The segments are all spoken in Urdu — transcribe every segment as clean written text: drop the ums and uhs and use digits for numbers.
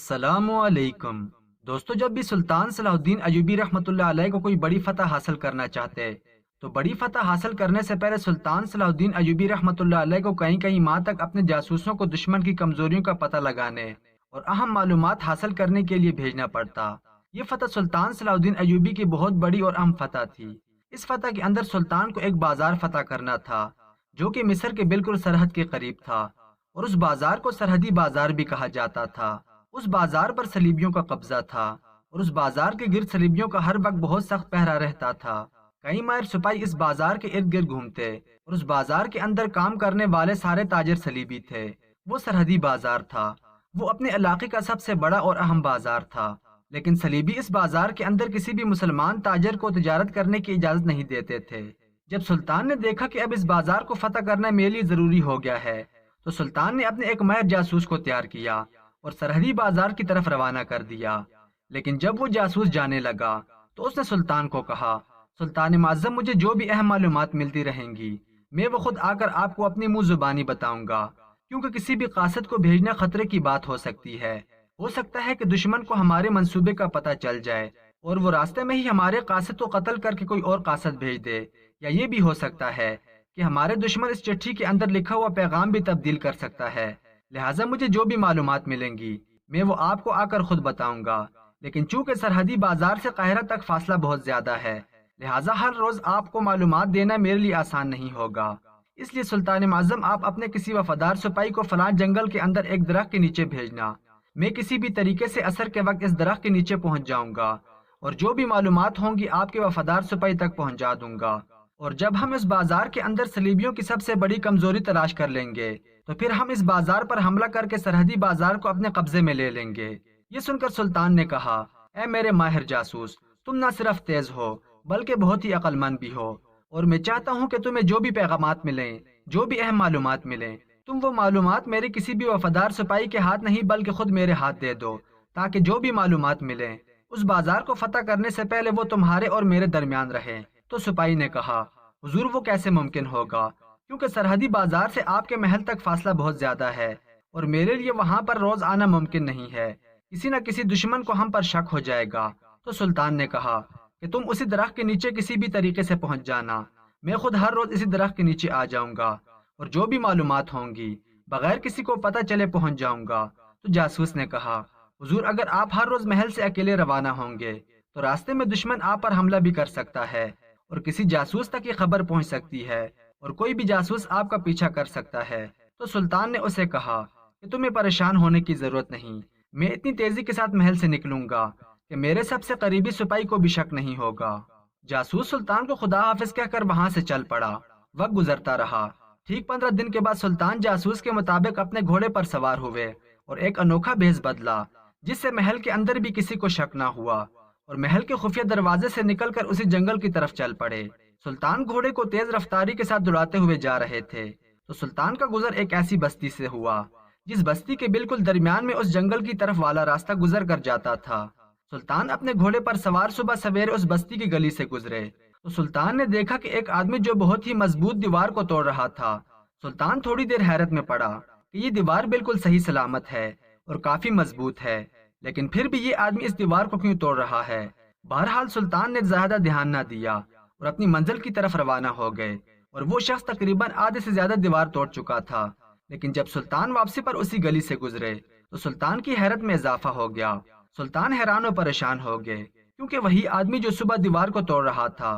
السلام علیکم دوستو، جب بھی سلطان صلاح الدین ایوبی رحمۃ اللہ علیہ کو کوئی بڑی فتح حاصل کرنا چاہتے تو بڑی فتح حاصل کرنے سے پہلے سلطان صلاح الدین ایوبی رحمۃ اللہ علیہ کو کئی کئی ماہ تک اپنے جاسوسوں کو دشمن کی کمزوریوں کا پتہ لگانے اور اہم معلومات حاصل کرنے کے لیے بھیجنا پڑتا۔ یہ فتح سلطان صلاح الدین ایوبی کی بہت بڑی اور اہم فتح تھی۔ اس فتح کے اندر سلطان کو ایک بازار فتح کرنا تھا جو کہ مصر کے بالکل سرحد کے قریب تھا، اور اس بازار کو سرحدی بازار بھی کہا جاتا تھا۔ اس بازار پر صلیبیوں کا قبضہ تھا اور اس بازار کے گرد صلیبیوں کا ہر وقت بہت سخت پہرا رہتا تھا۔ کئی ماہر سپاہی اس بازار کے ارد گرد گھومتے اور اس بازار کے اندر کام کرنے والے سارے تاجر صلیبی تھے۔ وہ سرحدی بازار تھا، وہ اپنے علاقے کا سب سے بڑا اور اہم بازار تھا، لیکن صلیبی اس بازار کے اندر کسی بھی مسلمان تاجر کو تجارت کرنے کی اجازت نہیں دیتے تھے۔ جب سلطان نے دیکھا کہ اب اس بازار کو فتح کرنا میرے لیے ضروری ہو گیا ہے تو سلطان نے اپنے ایک ماہر جاسوس کو تیار کیا اور سرحدی بازار کی طرف روانہ کر دیا۔ لیکن جب وہ جاسوس جانے لگا تو اس نے سلطان کو کہا، سلطان معظم، مجھے جو بھی اہم معلومات ملتی رہیں گی میں وہ خود آ کر آپ کو اپنی منہ زبانی بتاؤں گا، کیونکہ کسی بھی قاصد کو بھیجنا خطرے کی بات ہو سکتی ہے۔ ہو سکتا ہے کہ دشمن کو ہمارے منصوبے کا پتہ چل جائے اور وہ راستے میں ہی ہمارے قاصد کو قتل کر کے کوئی اور قاصد بھیج دے، یا یہ بھی ہو سکتا ہے کہ ہمارے دشمن اس چٹھی کے اندر لکھا ہوا پیغام بھی تبدیل کر سکتا ہے۔ لہٰذا مجھے جو بھی معلومات ملیں گی میں وہ آپ کو آ کر خود بتاؤں گا، لیکن چونکہ سرحدی بازار سے قاہرہ تک فاصلہ بہت زیادہ ہے لہٰذا ہر روز آپ کو معلومات دینا میرے لیے آسان نہیں ہوگا۔ اس لیے سلطان معظم، آپ اپنے کسی وفادار سپاہی کو فلاں جنگل کے اندر ایک درخت کے نیچے بھیجنا۔ میں کسی بھی طریقے سے عصر کے وقت اس درخت کے نیچے پہنچ جاؤں گا اور جو بھی معلومات ہوں گی آپ کے وفادار سپاہی تک پہنچا دوں گا، اور جب ہم اس بازار کے اندر صلیبیوں کی سب سے بڑی کمزوری تلاش کر لیں گے تو پھر ہم اس بازار پر حملہ کر کے سرحدی بازار کو اپنے قبضے میں لے لیں گے۔ یہ سن کر سلطان نے کہا، اے میرے ماہر جاسوس، تم نہ صرف تیز ہو بلکہ بہت ہی عقل مند بھی ہو، اور میں چاہتا ہوں کہ تمہیں جو بھی پیغامات ملیں، جو بھی اہم معلومات ملیں، تم وہ معلومات میرے کسی بھی وفادار سپاہی کے ہاتھ نہیں بلکہ خود میرے ہاتھ دے دو، تاکہ جو بھی معلومات ملیں اس بازار کو فتح کرنے سے پہلے وہ تمہارے اور میرے درمیان رہیں۔ تو سپاہی نے کہا، حضور وہ کیسے ممکن ہوگا، کیونکہ سرحدی بازار سے آپ کے محل تک فاصلہ بہت زیادہ ہے اور میرے لیے وہاں پر روز آنا ممکن نہیں ہے، کسی نہ کسی دشمن کو ہم پر شک ہو جائے گا۔ تو سلطان نے کہا کہ تم اسی درخت کے نیچے کسی بھی طریقے سے پہنچ جانا، میں خود ہر روز اسی درخت کے نیچے آ جاؤں گا اور جو بھی معلومات ہوں گی بغیر کسی کو پتہ چلے پہنچ جاؤں گا۔ تو جاسوس نے کہا، حضور اگر آپ ہر روز محل سے اکیلے روانہ ہوں گے تو راستے میں دشمن آپ پر حملہ بھی کر سکتا ہے اور کسی جاسوس تک یہ خبر پہنچ سکتی ہے اور کوئی بھی جاسوس آپ کا پیچھا کر سکتا ہے۔ تو سلطان نے اسے کہا کہ تمہیں پریشان ہونے کی ضرورت نہیں، میں اتنی تیزی کے ساتھ محل سے نکلوں گا کہ میرے سب سے قریبی سپاہی کو بھی شک نہیں ہوگا۔ جاسوس سلطان کو خدا حافظ کہہ کر وہاں سے چل پڑا۔ وقت گزرتا رہا۔ ٹھیک 15 دن کے بعد سلطان جاسوس کے مطابق اپنے گھوڑے پر سوار ہوئے اور ایک انوکھا بھیس بدلا جس سے محل کے اندر بھی کسی کو شک نہ ہوا، اور محل کے خفیہ دروازے سے نکل کر اسی جنگل کی طرف چل پڑے۔ سلطان گھوڑے کو تیز رفتاری کے ساتھ دوڑاتے ہوئے جا رہے تھے تو سلطان کا گزر ایک ایسی بستی سے ہوا جس بستی کے بالکل درمیان میں اس جنگل کی طرف والا راستہ گزر کر جاتا تھا۔ سلطان اپنے گھوڑے پر سوار صبح سویرے اس بستی کی گلی سے گزرے تو سلطان نے دیکھا کہ ایک آدمی جو بہت ہی مضبوط دیوار کو توڑ رہا تھا۔ سلطان تھوڑی دیر حیرت میں پڑا کہ یہ دیوار بالکل صحیح سلامت ہے اور کافی مضبوط ہے، لیکن پھر بھی یہ آدمی اس دیوار کو کیوں توڑ رہا ہے؟ بہرحال سلطان نے زیادہ دھیان نہ دیا اور اپنی منزل کی طرف روانہ ہو گئے، اور وہ شخص تقریباً آدھے سے زیادہ دیوار توڑ چکا تھا۔ لیکن جب سلطان واپسی پر اسی گلی سے گزرے تو سلطان کی حیرت میں اضافہ ہو گیا۔ سلطان حیران و پریشان ہو گئے، کیونکہ وہی آدمی جو صبح دیوار کو توڑ رہا تھا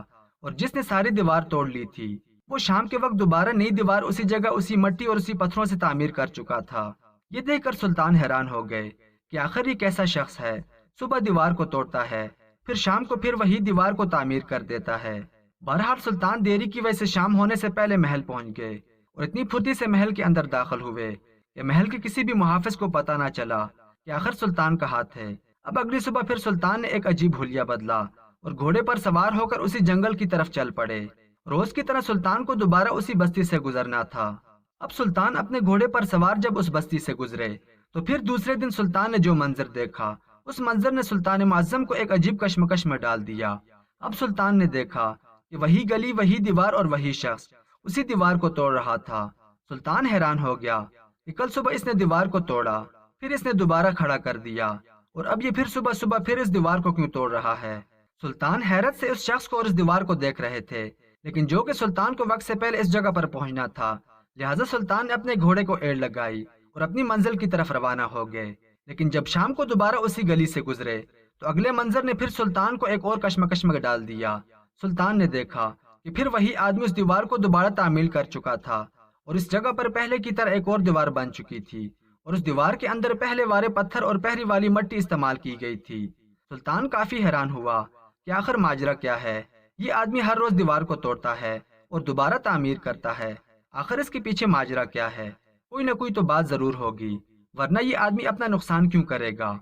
اور جس نے ساری دیوار توڑ لی تھی، وہ شام کے وقت دوبارہ نئی دیوار اسی جگہ اسی مٹی اور اسی پتھروں سے تعمیر کر چکا تھا۔ یہ دیکھ کر سلطان حیران ہو گئے کہ آخر یہ کیسا شخص ہے، صبح دیوار کو توڑتا ہے پھر شام کو پھر وہی دیوار کو تعمیر کر دیتا ہے۔ بہرحال سلطان دیری کی وجہ سے شام ہونے سے پہلے محل پہنچ گئے اور اتنی پھرتی سے محل کے اندر داخل ہوئے کہ محل کے کسی بھی محافظ کو پتہ نہ چلا کہ آخر سلطان کہاں تھے۔ اب اگلی صبح پھر سلطان نے ایک عجیب حلیہ بدلا اور گھوڑے پر سوار ہو کر اسی جنگل کی طرف چل پڑے۔ روز کی طرح سلطان کو دوبارہ اسی بستی سے گزرنا تھا۔ اب سلطان اپنے گھوڑے پر سوار جب اس بستی سے گزرے تو پھر دوسرے دن سلطان نے جو منظر دیکھا اس منظر نے سلطان معظم کو ایک عجیب کشمکش میں ڈال دیا۔ اب سلطان نے دیکھا کہ وہی گلی، وہی دیوار اور وہی شخص اسی دیوار کو توڑ رہا تھا۔ سلطان حیران ہو گیا کہ کل صبح اس نے دیوار کو توڑا، پھر اس نے دوبارہ کھڑا کر دیا، اور اب یہ پھر صبح صبح پھر اس دیوار کو کیوں توڑ رہا ہے؟ سلطان حیرت سے اس شخص کو اور اس دیوار کو دیکھ رہے تھے، لیکن جو کہ سلطان کو وقت سے پہلے اس جگہ پر پہنچنا تھا، لہٰذا سلطان نے اپنے گھوڑے کو ایڑ لگائی اور اپنی منزل کی طرف روانہ ہو گئے۔ لیکن جب شام کو دوبارہ اسی گلی سے گزرے تو اگلے منظر نے پھر سلطان کو ایک اور کشمکش میں ڈال دیا۔ سلطان نے دیکھا کہ پھر وہی آدمی اس دیوار کو دوبارہ تعمیل کر چکا تھا، اور اس جگہ پر پہلے کی طرح ایک اور دیوار بن چکی تھی، اور اس دیوار کے اندر پہلے والے پتھر اور پہلی والی مٹی استعمال کی گئی تھی۔ سلطان کافی حیران ہوا کہ آخر ماجرا کیا ہے؟ یہ آدمی ہر روز دیوار کو توڑتا ہے اور دوبارہ تعمیر کرتا ہے، آخر اس کے پیچھے ماجرا کیا ہے؟ کوئی نہ کوئی تو بات ضرور ہوگی، ورنہ یہ آدمی اپنا نقصان کیوں کرے گا؟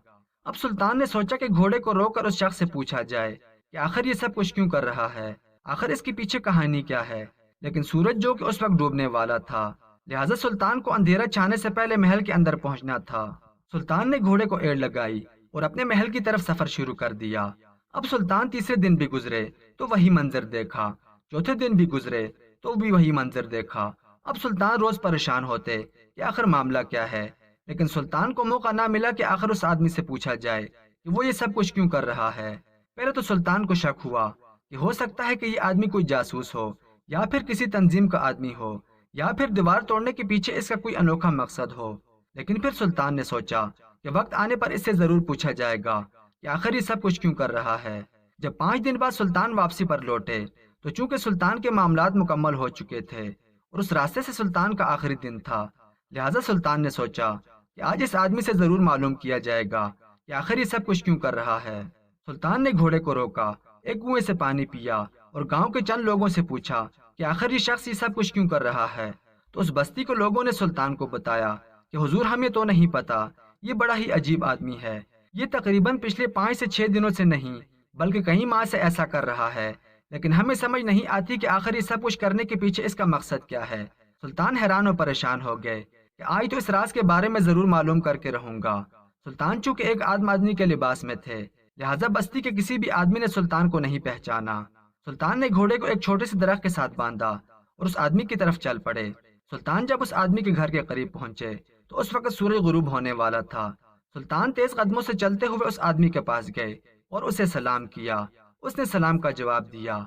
اب سلطان نے سوچا کہ گھوڑے کو روک کر اس شخص سے پوچھا جائے کہ آخر یہ سب کچھ کیوں کر رہا ہے، آخر اس کے پیچھے کہانی کیا ہے؟ لیکن سورج جو کہ اس وقت ڈوبنے والا تھا، لہٰذا سلطان کو اندھیرا چھانے سے پہلے محل کے اندر پہنچنا تھا۔ سلطان نے گھوڑے کو ایڑ لگائی اور اپنے محل کی طرف سفر شروع کر دیا۔ اب سلطان تیسرے دن بھی گزرے تو وہی منظر دیکھا، چوتھے دن بھی گزرے تو بھی وہی منظر دیکھا۔ اب سلطان روز پریشان ہوتے کہ آخر معاملہ کیا ہے، لیکن سلطان کو موقع نہ ملا کہ آخر اس آدمی سے پوچھا جائے کہ وہ یہ سب کچھ کیوں کر رہا ہے۔ پہلے تو سلطان کو شک ہوا کہ ہو سکتا ہے کہ یہ آدمی کوئی جاسوس ہو، یا پھر کسی تنظیم کا آدمی ہو، یا پھر دیوار توڑنے کے پیچھے اس کا کوئی انوکھا مقصد ہو۔ لیکن پھر سلطان نے سوچا کہ وقت آنے پر اس سے ضرور پوچھا جائے گا کہ آخر یہ سب کچھ کیوں کر رہا ہے۔ جب 5 دن بعد سلطان واپسی پر لوٹے تو چونکہ سلطان کے معاملات مکمل ہو چکے تھے اور اس راستے سے سلطان کا آخری دن تھا، لہٰذا سلطان نے سوچا کہ آج اس آدمی سے ضرور معلوم کیا جائے گا کہ آخر یہ سب کچھ کیوں کر رہا ہے۔ سلطان نے گھوڑے کو روکا، ایک کنویں سے پانی پیا اور گاؤں کے چند لوگوں سے پوچھا کہ آخر یہ شخص یہ سب کچھ کیوں کر رہا ہے۔ تو اس بستی کے لوگوں نے سلطان کو بتایا کہ حضور ہمیں تو نہیں پتا، یہ بڑا ہی عجیب آدمی ہے، یہ تقریباً پچھلے 5 سے 6 دنوں سے نہیں بلکہ کئی ماہ سے ایسا کر رہا ہے، لیکن ہمیں سمجھ نہیں آتی کہ آخر یہ سب کچھ کرنے کے پیچھے اس کا مقصد کیا ہے۔ سلطان حیران و پریشان ہو گئے کہ آج تو اس راز کے بارے میں ضرور معلوم کر کے رہوں گا۔ سلطان چونکہ ایک عام آدمی کے لباس میں تھے، لہٰذا بستی کے کسی بھی آدمی نے سلطان کو نہیں پہچانا۔ سلطان نے گھوڑے کو ایک چھوٹے سے درخت کے ساتھ باندھا اور اس آدمی کی طرف چل پڑے۔ سلطان جب اس آدمی کے گھر کے قریب پہنچے تو اس وقت سورج غروب ہونے والا تھا۔ سلطان تیز قدموں سے چلتے ہوئے اس آدمی کے پاس گئے اور اسے سلام کیا۔ اس نے سلام کا جواب دیا۔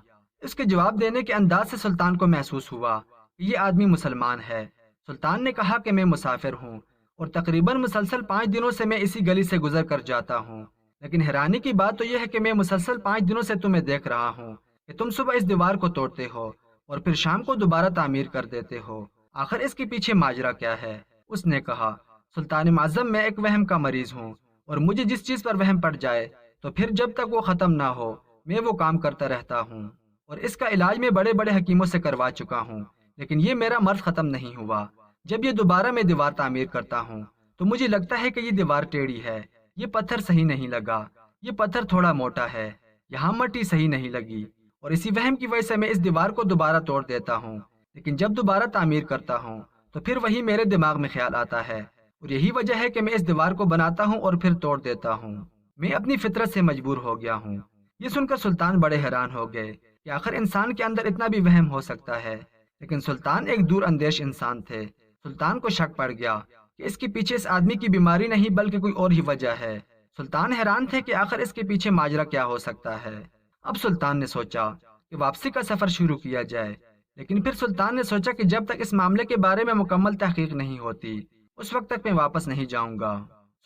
اس کے جواب دینے کے انداز سے سلطان کو محسوس ہوا کہ یہ آدمی مسلمان ہے۔ سلطان نے کہا کہ میں مسافر ہوں اور تقریباً مسلسل 5 دنوں سے میں اسی گلی سے گزر کر جاتا ہوں، لیکن حیرانی کی بات تو یہ ہے کہ میں مسلسل 5 دنوں سے تمہیں دیکھ رہا ہوں کہ تم صبح اس دیوار کو توڑتے ہو اور پھر شام کو دوبارہ تعمیر کر دیتے ہو، آخر اس کے پیچھے ماجرا کیا ہے؟ اس نے کہا، سلطان معظم میں ایک وہم کا مریض ہوں، اور مجھے جس چیز پر وہم پڑ جائے تو پھر جب تک وہ ختم نہ ہو میں وہ کام کرتا رہتا ہوں، اور اس کا علاج میں بڑے بڑے حکیموں سے کروا چکا ہوں، لیکن یہ میرا مرض ختم نہیں ہوا۔ جب یہ دوبارہ میں دیوار تعمیر کرتا ہوں تو مجھے لگتا ہے کہ یہ دیوار ٹیڑھی ہے، یہ پتھر صحیح نہیں لگا، یہ پتھر تھوڑا موٹا ہے، یہاں مٹی صحیح نہیں لگی، اور اسی وہم کی وجہ سے میں اس دیوار کو دوبارہ توڑ دیتا ہوں، لیکن جب دوبارہ تعمیر کرتا ہوں تو پھر وہی میرے دماغ میں خیال آتا ہے، اور یہی وجہ ہے کہ میں اس دیوار کو بناتا ہوں اور پھر توڑ دیتا ہوں۔ میں اپنی فطرت سے مجبور ہو گیا ہوں۔ یہ سن کر سلطان بڑے حیران ہو گئے کہ آخر انسان کے اندر اتنا بھی وہم ہو سکتا ہے، لیکن سلطان ایک دور اندیش انسان تھے۔ سلطان کو شک پڑ گیا کہ اس کے پیچھے اس آدمی کی بیماری نہیں بلکہ کوئی اور ہی وجہ ہے۔ سلطان حیران تھے کہ آخر اس کے پیچھے ماجرا کیا ہو سکتا ہے۔ اب سلطان نے سوچا کہ واپسی کا سفر شروع کیا جائے، لیکن پھر سلطان نے سوچا کہ جب تک اس معاملے کے بارے میں مکمل تحقیق نہیں ہوتی اس وقت تک میں واپس نہیں جاؤں گا۔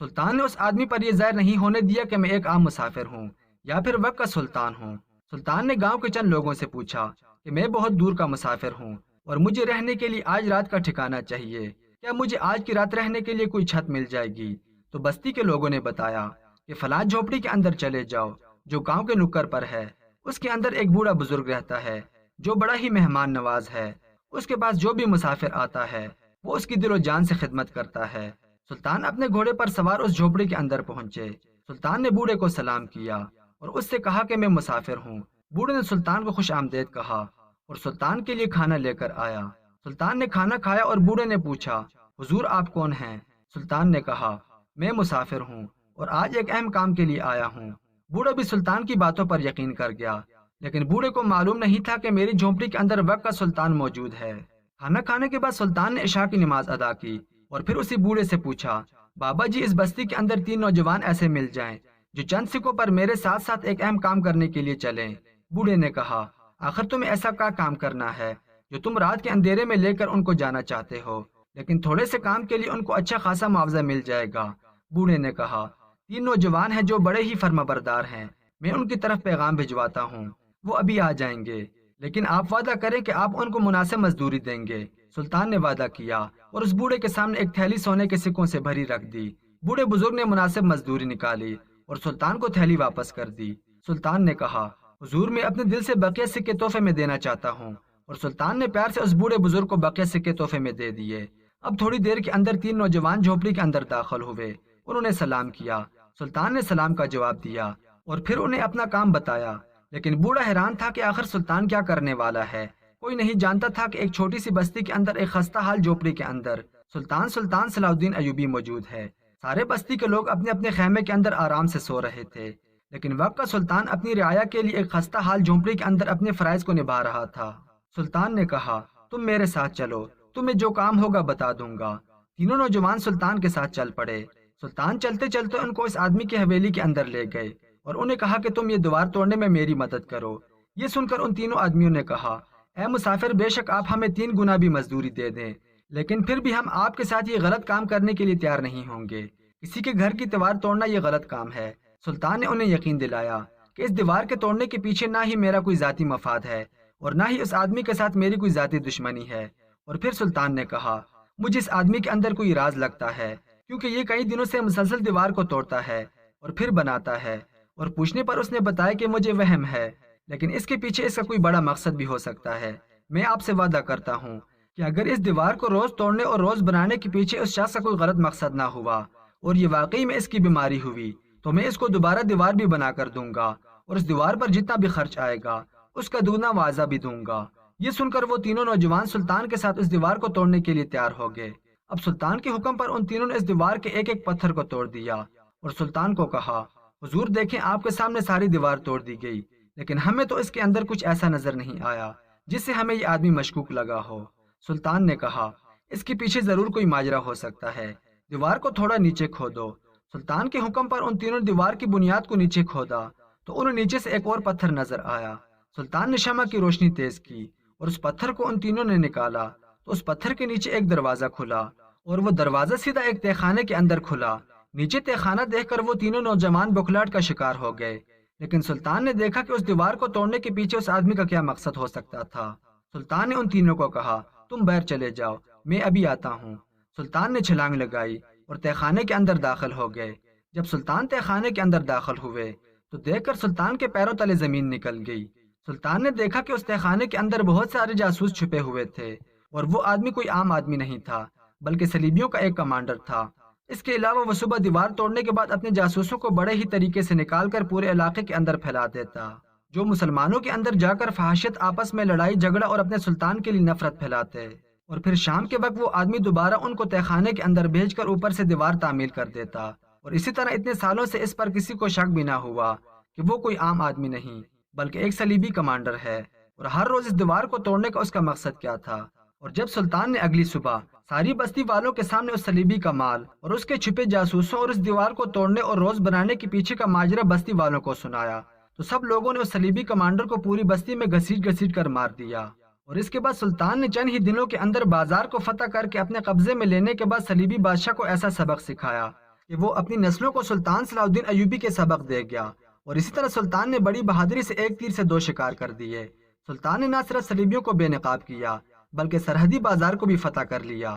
سلطان نے اس آدمی پر یہ ظاہر نہیں ہونے دیا کہ میں ایک عام مسافر ہوں یا پھر وقت کا سلطان ہوں۔ سلطان نے گاؤں کے چند لوگوں سے پوچھا کہ میں بہت دور کا مسافر ہوں اور مجھے رہنے کے لیے آج رات کا ٹھکانہ چاہیے، کیا مجھے آج کی رات رہنے کے لیے کوئی چھت مل جائے گی؟ تو بستی کے لوگوں نے بتایا کہ فلاں جھوپڑی کے اندر چلے جاؤ جو گاؤں کے نکر پر ہے، اس کے اندر ایک بوڑھا بزرگ رہتا ہے جو بڑا ہی مہمان نواز ہے، اس کے پاس جو بھی مسافر آتا ہے وہ اس کی دل و جان سے خدمت کرتا ہے۔ سلطان اپنے گھوڑے پر سوار اس جھوپڑی کے اندر پہنچے۔ سلطان نے بوڑھے کو سلام کیا اور اس سے کہا کہ میں مسافر ہوں۔ بوڑھے نے سلطان کو خوش آمدید کہا اور سلطان کے لیے کھانا لے کر آیا۔ سلطان نے کھانا کھایا اور بوڑھے نے پوچھا، حضور آپ کون ہیں؟ سلطان نے کہا، میں مسافر ہوں اور آج ایک اہم کام کے لیے آیا ہوں۔ بوڑھا بھی سلطان کی باتوں پر یقین کر گیا، لیکن بوڑھے کو معلوم نہیں تھا کہ میری جھونپڑی کے اندر وقت کا سلطان موجود ہے۔ کھانا کھانے کے بعد سلطان نے عشاء کی نماز ادا کی اور پھر اسی بوڑھے سے پوچھا بابا جی، اس بستی کے اندر 3 نوجوان ایسے مل جائیں جو چند سکوں پر میرے ساتھ ساتھ ایک اہم کام کرنے کے لیے چلیں۔ بوڑھے نے کہا، آخر تمہیں ایسا کیا کام کرنا ہے جو تم رات کے اندھیرے میں لے کر ان کو جانا چاہتے ہو، لیکن تھوڑے سے کام کے لیے ان کو اچھا خاصا معاوضہ مل جائے گا؟ بوڑھے نے کہا، 3 نوجوان ہیں جو بڑے ہی فرما بردار ہیں، میں ان کی طرف پیغام بھجواتا ہوں، وہ ابھی آ جائیں گے، لیکن آپ وعدہ کریں کہ آپ ان کو مناسب مزدوری دیں گے۔ سلطان نے وعدہ کیا اور اس بوڑھے کے سامنے ایک تھیلی سونے کے سکوں سے بھری رکھ دی۔ بوڑھے بزرگ نے مناسب مزدوری نکالی اور سلطان کو تھیلی واپس کر دی۔ سلطان نے کہا، حضور، میں اپنے دل سے بقیہ سکے تحفے میں دینا چاہتا ہوں، اور سلطان نے پیار سے اس بوڑھے بزرگ کو بقیہ سکے تحفے میں دے دیے۔ اب تھوڑی دیر کے اندر 3 نوجوان جھونپڑی کے اندر داخل ہوئے۔ انہوں نے سلام کیا، سلطان نے سلام کا جواب دیا اور پھر انہیں اپنا کام بتایا، لیکن بوڑھا حیران تھا کہ آخر سلطان کیا کرنے والا ہے۔ کوئی نہیں جانتا تھا کہ ایک چھوٹی سی بستی کے اندر ایک خستہ حال جھونپڑی کے اندر سلطان صلاح الدین ایوبی موجود ہے۔ سارے بستی کے لوگ اپنے اپنے خیمے کے اندر آرام سے سو رہے تھے، لیکن وقت کا سلطان اپنی رعایا کے لیے ایک خستہ حال جھونپڑی کے اندر اپنے فرائض کو نبھا رہا تھا۔ سلطان نے کہا، تم میرے ساتھ چلو، تمہیں جو کام ہوگا بتا دوں گا۔ تینوں نوجوان سلطان کے ساتھ چل پڑے۔ سلطان چلتے چلتے ان کو اس آدمی کی حویلی کے اندر لے گئے اور انہیں کہا کہ تم یہ دیوار توڑنے میں میری مدد کرو۔ یہ سن کر ان تینوں آدمیوں نے کہا، اے مسافر، بے شک آپ ہمیں 3 گنا بھی مزدوری دے دیں، لیکن پھر بھی ہم آپ کے ساتھ یہ غلط کام کرنے کے لیے تیار نہیں ہوں گے۔ کسی کے گھر کی دیوار توڑنا یہ غلط کام ہے۔ سلطان نے انہیں یقین دلایا کہ اس دیوار کے توڑنے کے پیچھے نہ ہی میرا کوئی ذاتی مفاد ہے اور نہ ہی اس آدمی کے ساتھ میری کوئی ذاتی دشمنی ہے۔ اور پھر سلطان نے کہا، مجھے اس آدمی کے اندر کوئی راز لگتا ہے، کیونکہ یہ کئی دنوں سے مسلسل دیوار کو توڑتا ہے اور پھر بناتا ہے، اور پوچھنے پر اس نے بتایا کہ مجھے وہم ہے، لیکن اس کے پیچھے اس کا کوئی بڑا مقصد بھی ہو سکتا ہے۔ میں آپ سے وعدہ کرتا ہوں کہ اگر اس دیوار کو روز توڑنے اور روز بنانے کے پیچھے اس شخص کا کوئی غلط مقصد نہ ہوا اور یہ واقعی میں اس کی بیماری ہوئی، تو میں اس کو دوبارہ دیوار بھی بنا کر دوں گا اور اس دیوار پر جتنا بھی خرچ آئے گا اس کا دوگنا معاوضہ بھی دوں گا۔ یہ سن کر وہ تینوں نوجوان سلطان کے ساتھ اس دیوار کو توڑنے کے لیے تیار ہو گئے۔ اب سلطان کے حکم پر ان تینوں نے اس دیوار کے ایک ایک پتھر کو توڑ دیا اور سلطان کو کہا، حضور دیکھیں، آپ کے سامنے ساری دیوار توڑ دی گئی، لیکن ہمیں تو اس کے اندر کچھ ایسا نظر نہیں آیا جس سے ہمیں یہ آدمی مشکوک لگا ہو۔ سلطان نے کہا، اس کے پیچھے ضرور کوئی ماجرا ہو سکتا ہے، دیوار کو تھوڑا نیچے کھودو۔ سلطان کے حکم پر ان تینوں نے دیوار کی بنیاد کو نیچے کھودا تو انہیں نیچے سے ایک اور پتھر نظر آیا۔ سلطان نے شمع کی روشنی تیز کی اور اس پتھر کو ان تینوں نے نکالا تو اس پتھر کے نیچے ایک دروازہ کھلا اور وہ دروازہ سیدھا ایک تہہ خانے کے اندر کھلا۔ نیچے تہہ خانہ دیکھ کر وہ تینوں نوجوان بکھلاہٹ کا شکار ہو گئے، لیکن سلطان نے دیکھا کہ اس دیوار کو توڑنے کے پیچھے اس آدمی کا کیا مقصد ہو سکتا تھا۔ سلطان نے ان تینوں کو کہا، تم باہر چلے جاؤ، میں ابھی آتا ہوں۔ سلطان نے چھلانگ لگائی اور تہہ خانے کے اندر داخل ہو گئے۔ جب سلطان تہہ خانے کے اندر داخل ہوئے تو دیکھ کر سلطان کے پیروں تلے زمین نکل گئی۔ سلطان نے دیکھا کہ اس تہہ خانے کے اندر بہت سارے جاسوس چھپے ہوئے تھے، اور وہ آدمی کوئی عام آدمی نہیں تھا بلکہ صلیبیوں کا ایک کمانڈر تھا۔ اس کے علاوہ وہ صبح دیوار توڑنے کے بعد اپنے جاسوسوں کو بڑے ہی طریقے سے نکال کر پورے علاقے کے اندر پھیلا دیتا، جو مسلمانوں کے اندر جا کر فحاشیت، آپس میں لڑائی جھگڑا اور اپنے سلطان کے لیے نفرت پھیلاتے، اور پھر شام کے وقت وہ آدمی دوبارہ ان کو تہہ خانے کے اندر بھیج کر اوپر سے دیوار تعمیر کر دیتا، اور اسی طرح اتنے سالوں سے اس پر کسی کو شک بھی نہ ہوا کہ وہ کوئی عام آدمی نہیں بلکہ ایک صلیبی کمانڈر ہے، اور ہر روز اس دیوار کو توڑنے کا اس کا مقصد کیا تھا۔ اور جب سلطان نے اگلی صبح ساری بستی والوں کے سامنے اس صلیبی کا مال اور اس کے چھپے جاسوسوں اور اس دیوار کو توڑنے اور روز بنانے کے پیچھے کا ماجرا بستی والوں کو سنایا، تو سب لوگوں نے اس صلیبی کمانڈر کو پوری بستی میں گھسیٹ گھسیٹ کر مار دیا۔ اور اس کے بعد سلطان نے چند ہی دنوں کے اندر بازار کو فتح کر کے اپنے قبضے میں لینے کے بعد صلیبی بادشاہ کو ایسا سبق سکھایا کہ وہ اپنی نسلوں کو سلطان صلاح الدین ایوبی کے سبق دے گیا۔ اور اسی طرح سلطان نے بڑی بہادری سے ایک تیر سے 2 شکار کر دیے۔ سلطان نے نہ صرف صلیبیوں کو بے نقاب کیا بلکہ سرحدی بازار کو بھی فتح کر لیا۔